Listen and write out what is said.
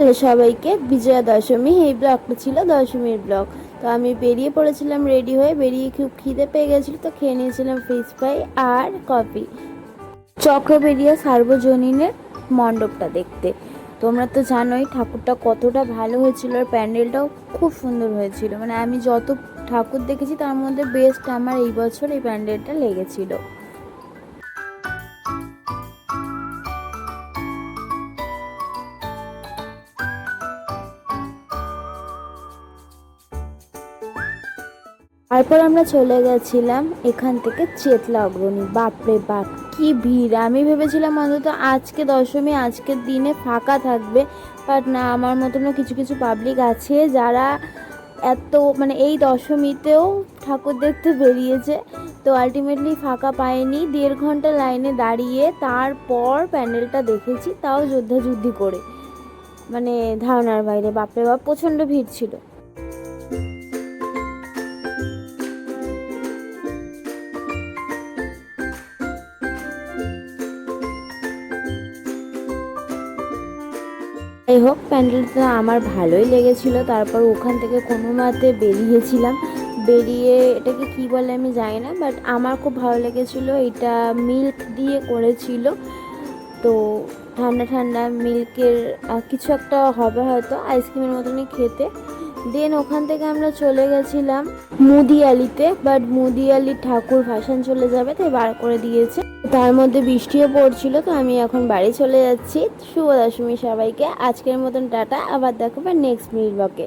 Hello সবাইকে, বিজয়া দশমী এই ব্লগটা ছিল দশমীর ব্লগ। তো আমি বেরিয়ে পড়েছিলাম রেডি হয়ে, বেরিয়ে খুব খিদে পেয়ে গেছিলো, তো খেয়ে নিয়েছিলাম ফিশ ফ্রাই আর কফি চক্রবেরিয়া সার্বজনীনের মণ্ডপটা দেখতে। তোমরা তো জানোই ঠাকুরটা কতটা ভালো হয়েছিল, আর প্যান্ডেলটাও খুব সুন্দর হয়েছিল। মানে আমি যত ঠাকুর দেখেছি তার মধ্যে বেস্ট আমার এই বছর এই প্যান্ডেলটা লেগেছিল। তারপর আমরা চলে গেছিলাম এখান থেকে চেতলা অগ্রণী। বাপরে বাপ কি ভিড়! আমি ভেবেছিলাম অন্তত আজকে দশমী, আজকের দিনে ফাঁকা থাকবে, বাট না, আমার মতনও কিছু কিছু পাবলিক আছে যারা এত মানে এই দশমীতেও ঠাকুর দেখতে বেরিয়েছে। তো আলটিমেটলি ফাঁকা পায়নি, 1.5 ঘন্টা লাইনে দাঁড়িয়ে তারপর প্যান্ডেলটা দেখেছি, তাও যুদ্ধি করে। মানে ধারণার বাইরে, বাপরে বাপ প্রচণ্ড ভিড় ছিল। যাই হোক, প্যান্ডেলটা আমার ভালোই লেগেছিল। তারপর ওখান থেকে কোনো মতে বেরিয়েছিলাম। বেরিয়ে এটাকে কি বলে আমি জানি না, বাট আমার খুব ভালো লেগেছিলো। এটা মিল্ক দিয়ে করেছিল, তো ঠান্ডা ঠান্ডা মিল্কের কিছু একটা হবে, হয়তো আইসক্রিমের মতনই খেতে। দেন ওখান থেকে আমরা চলে গেছিলাম মুদিয়ালিতে, বাট মুদিয়ালির ঠাকুর ভাসান চলে যাবে তাই বার করে দিয়েছে। তার মধ্যে বৃষ্টিও পড়ছিল, তো আমি এখন বাড়ি চলে যাচ্ছি। শুভ দশমী সবাইকে। আজকের মতন টাটা, আবার দেখাবে নেক্সট ব্লগে।